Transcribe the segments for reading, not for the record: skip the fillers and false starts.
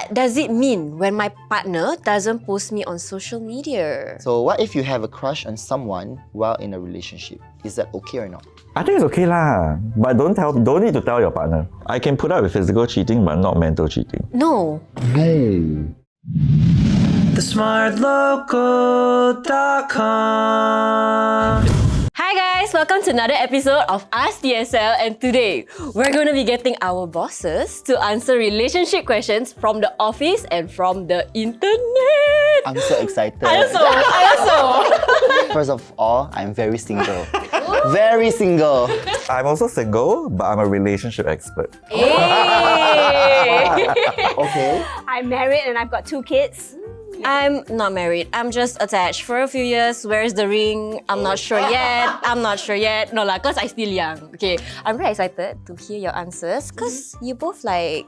What does it mean when my partner doesn't post me on social media? So what if you have a crush on someone while in a relationship? Is that okay or not? I think it's okay lah, but don't need to tell your partner. I can put up with physical cheating, but not mental cheating. No. TheSmartLocal.com. Hi guys, welcome to another episode of Ask TSL, and today we're going to be getting our bosses to answer relationship questions from the office and from the internet. I'm so excited. I also. First of all, I'm very single. Very single. I'm also single, but I'm a relationship expert. Hey. Okay. I'm married and I've got 2 kids. I'm not married. I'm just attached for a few years. Where's the ring? I'm not sure yet. No lah, cause I still young. Okay, I'm very excited to hear your answers. Cause you both I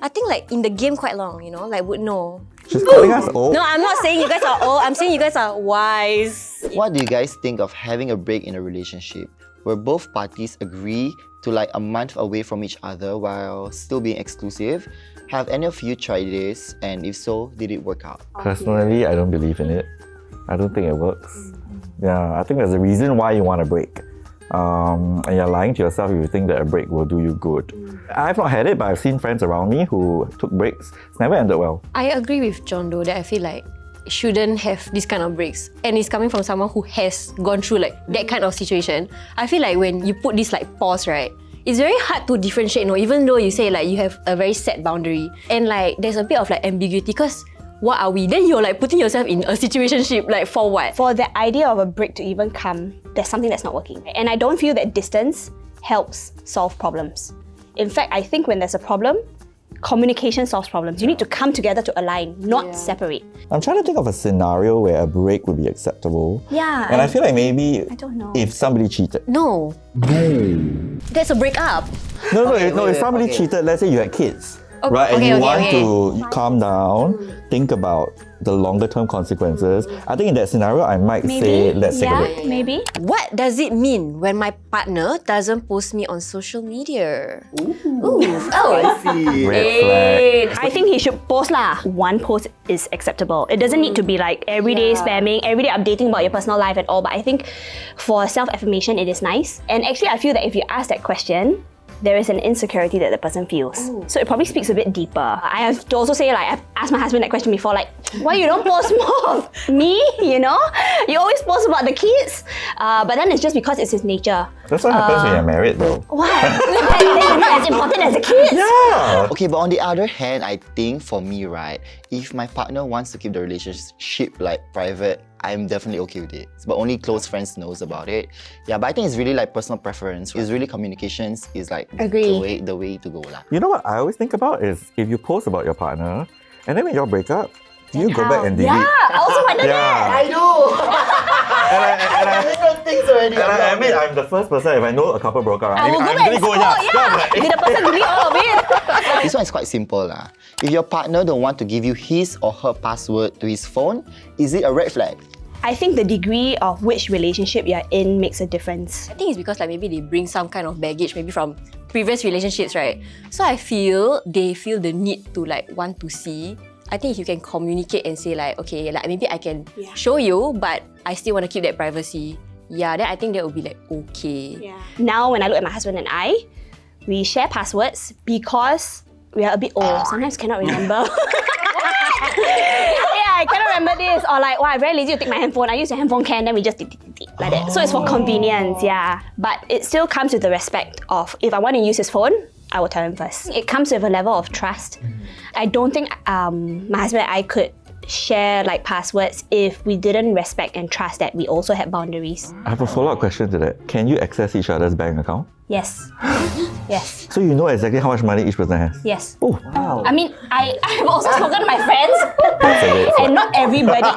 think in the game quite long, you know, would know. She's calling us old. No, I'm not saying you guys are old. I'm saying you guys are wise. What do you guys think of having a break in a relationship where both parties agree to a month away from each other while still being exclusive? Have any of you tried this? And if so, did it work out? Personally, I don't believe in it. I don't think it works. Yeah, I think there's a reason why you want a break. And you're lying to yourself if you think that a break will do you good. I've not had it, but I've seen friends around me who took breaks. It's never ended well. I agree with John though, that I feel like shouldn't have this kind of breaks, and it's coming from someone who has gone through that kind of situation. I feel like when you put this pause, right, it's very hard to differentiate, even though you say you have a very set boundary, and there's a bit of ambiguity, because what are we? Then you're putting yourself in a situationship, for what? For the idea of a break to even come, there's something that's not working. And I don't feel that distance helps solve problems. In fact, I think when there's a problem, communication solves problems. You need to come together to align, not separate. I'm trying to think of a scenario where a break would be acceptable. Yeah. And I feel like maybe I don't know. if somebody cheated. No. That's a breakup. No, Okay, if wait, somebody okay. cheated, let's say you had kids, Okay, right? And you want okay. to calm down, think about the longer term consequences. I think in that scenario, I might say, let's take a break. Maybe. What does it mean when my partner doesn't post me on social media? Ooh. I see. Red flag. I think he should post lah. One post is acceptable. It doesn't need to be everyday spamming, everyday updating about your personal life at all. But I think for self-affirmation, it is nice. And actually, I feel that if you ask that question, there is an insecurity that the person feels. So it probably speaks a bit deeper. I have to also say, I've asked my husband that question before, why you don't post more of me, You always post about the kids. But then it's just because it's his nature. That's what happens when you're married though. What? You're not as important as the kids? Yeah! Okay, but on the other hand, I think for me, right, if my partner wants to keep the relationship private, I'm definitely okay with it. But only close friends knows about it. Yeah, but I think it's really personal preference. It's really communications is Agree. the way to go lah. You know what I always think about is if you post about your partner and then when y'all break up, do you go back and delete? Yeah, I also wonder that. I know. And I different things already. And I admit I'm the first person, if I know a couple broke up, I will go I'm back gonna and go, Did the person delete all of it? This one is quite simple lah. If your partner don't want to give you his or her password to his phone, is it a red flag? I think the degree of which relationship you're in makes a difference. I think it's because maybe they bring some kind of baggage, maybe from previous relationships, right? So I feel they feel the need to want to see. I think if you can communicate and say okay, maybe I can show you, but I still want to keep that privacy. Yeah, then I think that would be okay. Yeah. Now when I look at my husband and I, we share passwords because we are a bit old. Sometimes cannot remember. I cannot remember this. Or I'm very lazy to take my handphone. I use your handphone can, then we just like that. So it's for convenience, yeah. But it still comes with the respect of, if I want to use his phone, I will tell him first. It comes with a level of trust. I don't think my husband and I could share passwords if we didn't respect and trust that we also had boundaries. I have a follow-up question to that. Can you access each other's bank account? Yes. Yes. So you know exactly how much money each person has? Yes. Oh, wow. I mean, I have also spoken to my friends and not everybody.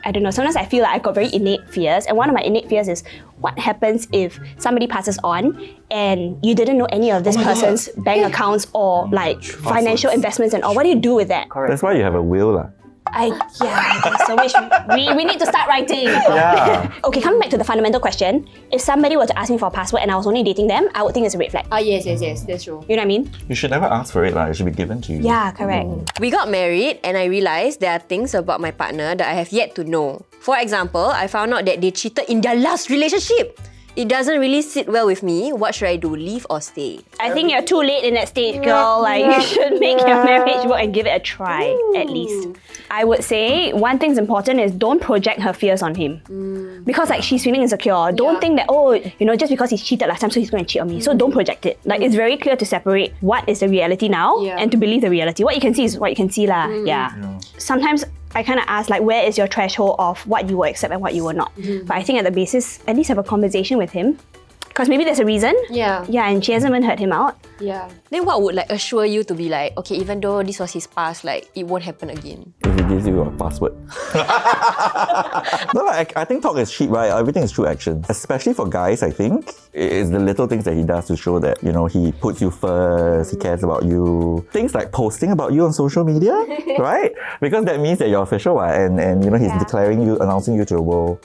I don't know, sometimes I feel I've got very innate fears, and one of my innate fears is what happens if somebody passes on and you didn't know any of this person's bank accounts or financial investments and all. What do you do with that? That's why you have a will lah. So we need to start writing. Yeah. Okay, coming back to the fundamental question, if somebody were to ask me for a password and I was only dating them, I would think it's a red flag. Yes, that's true. You know what I mean? You should never ask for it, it should be given to you. Yeah, correct. We got married and I realized there are things about my partner that I have yet to know. For example, I found out that they cheated in their last relationship. It doesn't really sit well with me. What should I do? Leave or stay? I think you're too late in that stage, girl. You should make your marriage work and give it a try, at least. I would say one thing's important is don't project her fears on him. Because she's feeling insecure. Don't think that, just because he's cheated last time, so he's going to cheat on me. So don't project it. It's very clear to separate what is the reality now and to believe the reality. What you can see is what you can see lah. Sometimes I kind of ask where is your threshold of what you will accept and what you will not. But I think at the basis, at least have a conversation with him. Because maybe there's a reason. Yeah, and she hasn't even heard him out. Yeah. Then what would assure you to be okay, even though this was his past, it won't happen again? If he gives you a password. No, I think talk is cheap, right? Everything is through action. Especially for guys, I think. It's the little things that he does to show that, he puts you first, he cares about you. Things like posting about you on social media, right? Because that means that you're official, right? And he's declaring you, announcing you to the world.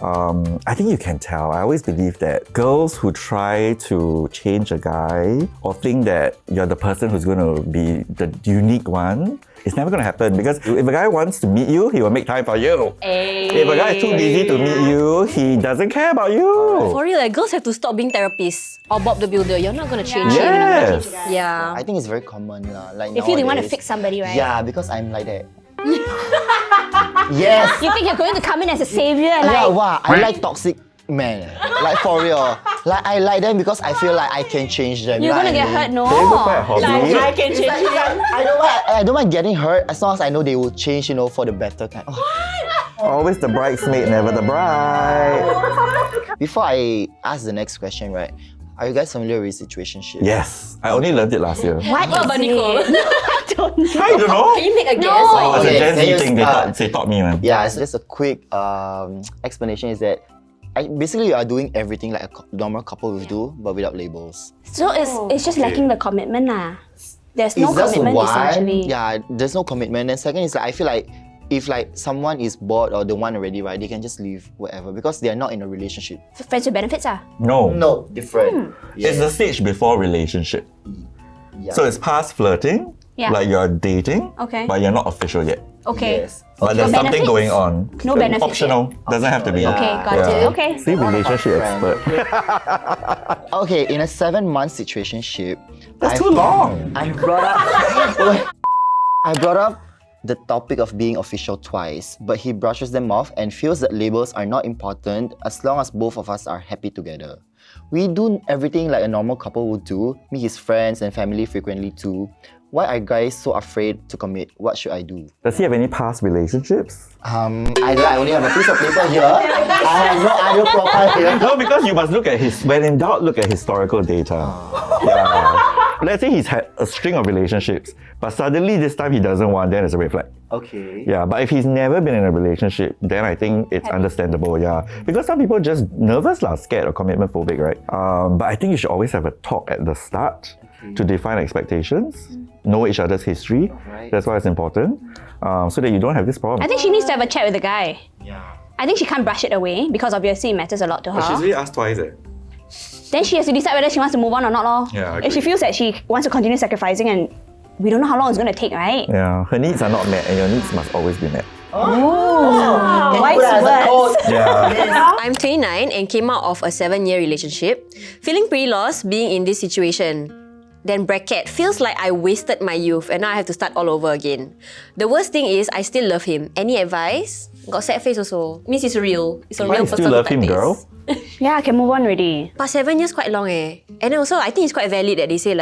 I think you can tell. I always believe that girls who try to change a guy or think that you're the person who's going to be the unique one, it's never going to happen, because if a guy wants to meet you, he will make time for you. If a guy is too busy to meet you, he doesn't care about you. For real, girls have to stop being therapists or Bob the Builder. You're not going to change Yes. him. Yeah. I think it's very common. They feel they want to fix somebody, right? Yeah, because I'm like that. Yes. You think you're going to come in as a savior? Yeah, wow. I like toxic men. For real. I like them because I feel like I can change them. You're going to get hurt, no? They look like a hobby. I can change them. I don't mind getting hurt as long as I know they will change, for the better kind. Always the bridesmaid, never the bride. Before I ask the next question, right? Are you guys familiar with situationship? Yes. I only learned it last year. What about Nicole? I don't know. I don't know. Can you make a guess? Oh, it's a Okay, Gen can you Z thing. They taught me, man. Yeah, so just a quick explanation is that basically you are doing everything like a normal couple would do, but without labels. So it's just lacking the commitment lah. There's no It's just commitment one. essentially. Yeah, there's no commitment. And second is I feel like if someone is bored or the one already, right, they can just leave whatever because they are not in a relationship. Friends with benefits ah. No, different. It's the stage before relationship. Yeah. So it's past flirting, like you're dating, Okay. but you're not official yet. Okay. Yes. But there's No something benefits? going on. No benefits Optional. Doesn't have to be. Okay, got Yeah. it. Okay. See, relationship expert. Okay, in a 7-month situationship, That's too long. I brought up the topic of being official twice, but he brushes them off and feels that labels are not important as long as both of us are happy together. We do everything like a normal couple would do, meet his friends and family frequently too. Why are guys so afraid to commit? What should I do? Does he have any past relationships? I only have a piece of paper here. I have no other profile here. No, because you must look at when in doubt, look at historical data. Yeah. Let's say he's had a string of relationships, but suddenly this time he doesn't want, then it's a red flag. Okay. Yeah, but if he's never been in a relationship, then I think it's understandable, yeah. Because some people are just nervous, scared or commitment phobic, right? But I think you should always have a talk at the start to define expectations, know each other's history. Right. That's why it's important, so that you don't have this problem. I think she needs to have a chat with the guy. Yeah. I think she can't brush it away because obviously it matters a lot to her. She's really asked twice. Then she has to decide whether she wants to move on or not. Lor. Yeah, I if she agree. feels that she wants to continue sacrificing and we don't know how long it's going to take, right? Yeah, her needs are not met, and your needs must always be met. Wise words. Yeah. I'm 29 and came out of a 7-year relationship, feeling pretty lost being in this situation. Then bracket, feels like I wasted my youth and now I have to start all over again. The worst thing is I still love him. Any advice? Got sad face also. Means it's real. It's a Why real you person. still love type him, face. girl? Yeah, I can move on already. But 7 years quite long eh. And then also I think it's quite valid that they say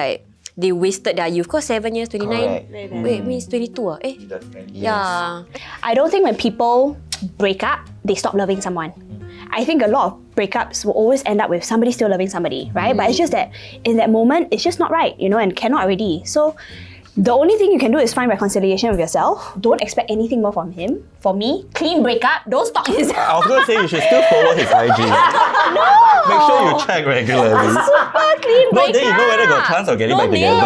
they wasted their youth. Because 7 years, 29. Correct. Wait, means 22 ah? Eh? Yeah. I don't think when people break up, they stop loving someone. I think a lot of breakups will always end up with somebody still loving somebody, right? But it's just that in that moment, it's just not right, and cannot already. So The only thing you can do is find reconciliation with yourself. Don't expect anything more from him. For me, clean breakup. Don't stalk his. I was going to say you should still follow his IG. No! Make sure you check regularly. Super clean No, breakup. then you know whether got chance of getting back together.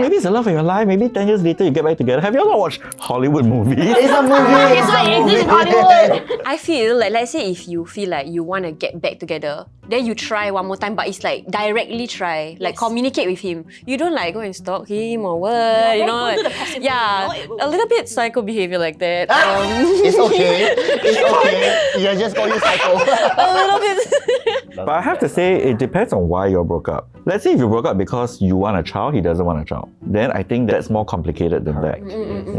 Maybe it's the love of your life. Maybe 10 years later you get back together. Have you all not watched Hollywood movies? It's a movie. That's why it exists in Hollywood. I feel like, let's say if you feel like you want to get back together, then you try one more time, but it's like directly try, like communicate with him. You don't like go and stalk him or what, you know? don't do the passive yeah, thing, you know, a little bit psycho behavior like that. It's okay. It's okay. Yeah, just call you psycho. A little bit. But I have to say, it depends on why you broke up. Let's say if you broke up because you want a child, he doesn't want a child. Then I think that's more complicated than that.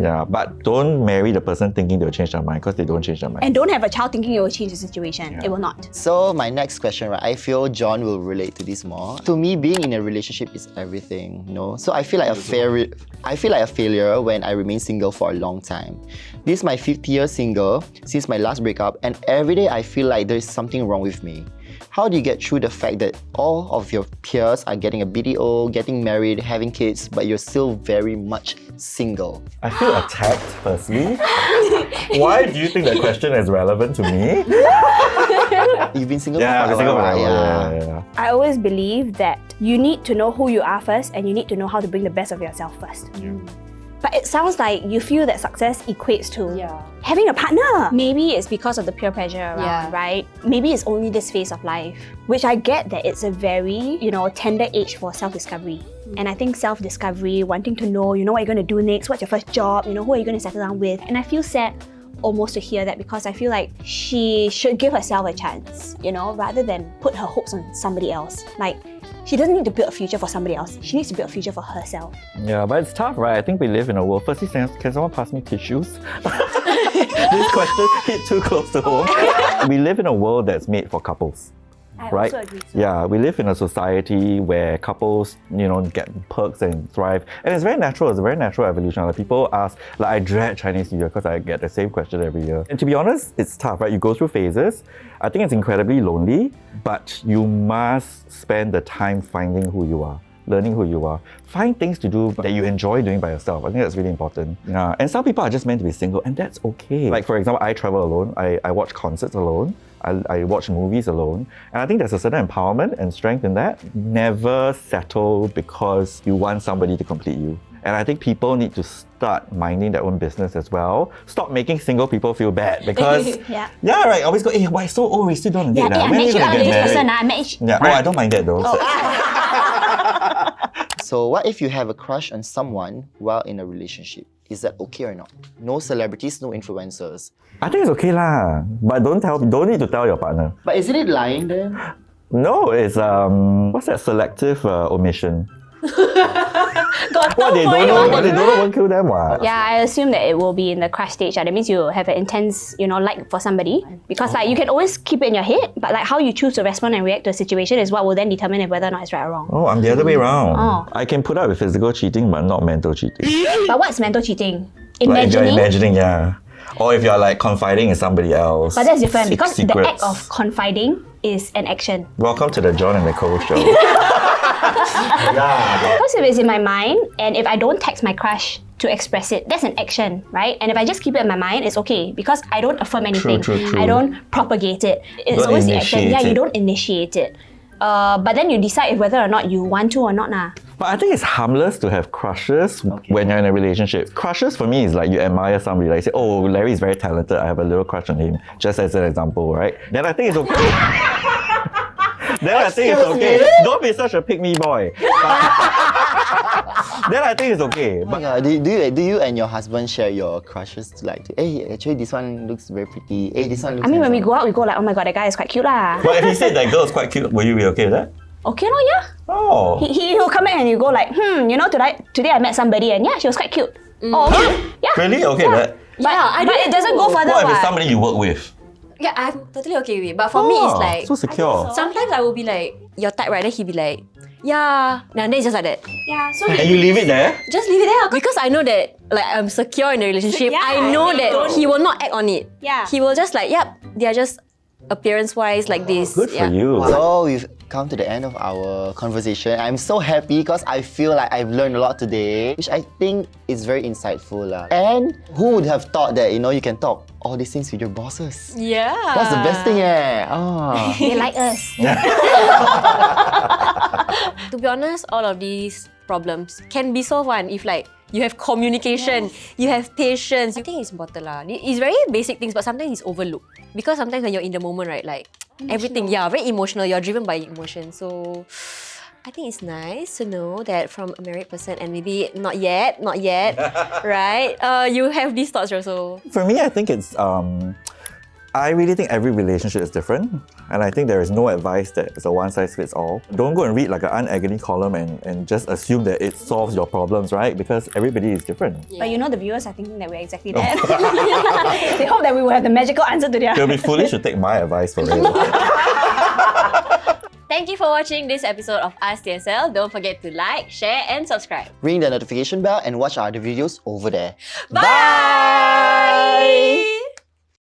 Yeah, but don't marry the person thinking they'll change their mind because they don't change their mind. And don't have a child thinking it will change the situation. It will not. So my next question, right? I feel John will relate to this more. To me, being in a relationship is everything, So I feel like a failure when I remain single for a long time. This is my 5th year single since my last breakup, and every day I feel like there's something wrong with me. How do you get through the fact that all of your peers are getting a BTO, getting married, having kids, but you're still very much single? I feel attacked, firstly. Why do you think that question is relevant to me? You've been single Yeah, for I've been single for a while, while. Yeah. I always believe that you need to know who you are first, and you need to know how to bring the best of yourself first. But it sounds like you feel that success equates to having a partner. Maybe it's because of the peer pressure around, right? Maybe it's only this phase of life, which I get that it's a very, tender age for self-discovery. And I think self-discovery, wanting to know, what you're going to do next, what's your first job, who are you going to settle down with? And I feel sad almost to hear that, because I feel like she should give herself a chance, rather than put her hopes on somebody else. Like, she doesn't need to build a future for somebody else. She needs to build a future for herself. Yeah, but it's tough, right? I think we live in a world. Firstly, can someone pass me tissues? This question hit too close to home. We live in a world that's made for couples. Right? Also agree to Yeah, we live in a society where couples, get perks and thrive. And it's very natural, it's a very natural evolution. Like people ask, I dread Chinese New Year because I get the same question every year. And to be honest, it's tough, right? You go through phases. I think it's incredibly lonely, but you must spend the time finding who you are, learning who you are. Find things to do that you enjoy doing by yourself. I think that's really important. Yeah. And some people are just meant to be single, and that's okay. Like for example, I travel alone, I watch concerts alone. I watch movies alone, and I think there's a certain empowerment and strength in that. Never settle because you want somebody to complete you. And I think people need to start minding their own business as well. Stop making single people feel bad because right. Always go, why so old? We still don't date. I When are you met gonna you get this married? person. I don't mind that though. So what if you have a crush on someone while in a relationship? Is that okay or not? No celebrities, no influencers. I think it's okay lah, but don't need to tell your partner. But isn't it lying then? No, it's what's that, selective omission. Got What they don't know won't kill them. What? Yeah, I assume that it will be in the crush stage. That means you have an intense, like for somebody. Because you can always keep it in your head, but how you choose to respond and react to a situation is what will then determine whether or not it's right or wrong. Oh, I'm the other way around. I can put up with physical cheating, but not mental cheating. But what's mental cheating? Like if you're Imagining? imagining, yeah. Or if you're confiding in somebody else. But that's different because the Secrets. act of confiding is an action. Welcome to the John and Nicole show. Because if it's in my mind, and if I don't text my crush to express it, that's an action, right? And if I just keep it in my mind, it's okay because I don't affirm anything. True. I don't propagate it. It's Don't always the action. initiate Yeah, you it. don't initiate it. But then you decide whether or not you want to or not. But I think it's harmless to have crushes when you're in a relationship. Crushes for me is like you admire somebody, like say, oh, Larry is very talented, I have a little crush on him, just as an example, right? Then I think it's okay. Don't be such a pick-me boy. Then I think it's okay. But do you and your husband share your crushes? Hey, actually this one looks very pretty. Hey, this one looks I mean, when we handsome. go out, we go like, oh my god, that guy is quite cute lah. But if he said that girl is quite cute, will you be okay with that? Okay, no, yeah. Oh. He'll come back and you go like, today I met somebody and yeah, she was quite cute. Oh, okay. Yeah. Really? Okay with that? But it doesn't go further. What if it's what? somebody you work with? Yeah, I'm totally okay with it. But for me, it's like so secure. sometimes I will be like, your type, right? Then he'll be like, yeah. Nah, then it's just like that. Yeah, so And you leave it there? Just leave it there because I know that I'm secure in the relationship. Yeah, I know that he will not act on it. Yeah. He will just yep, they are just appearance-wise like this. Good for yeah. you. So come to the end of our conversation. I'm so happy because I feel like I've learned a lot today, which I think is very insightful. And who would have thought that, you can talk all these things with your bosses? Yeah. That's the best thing, Ah. They like us. To be honest, all of these problems can be solved if you have communication, you have patience. I think it's important lah. It's very basic things, but sometimes it's overlooked. Because sometimes when you're in the moment, right, everything, very emotional. You're driven by emotion. So I think it's nice to know that from a married person, and maybe not yet, right? You have these thoughts also. For me, I think it's I really think every relationship is different, and I think there is no advice that is a one-size-fits-all. Don't go and read like an unagony column and just assume that it solves your problems, right? Because everybody is different. But the viewers are thinking that we're exactly that. They hope that we will have the magical answer to their... They'll be foolish to take my advice for real. Thank you for watching this episode of Ask TSL. Don't forget to like, share, and subscribe. Ring the notification bell and watch our other videos over there. Bye!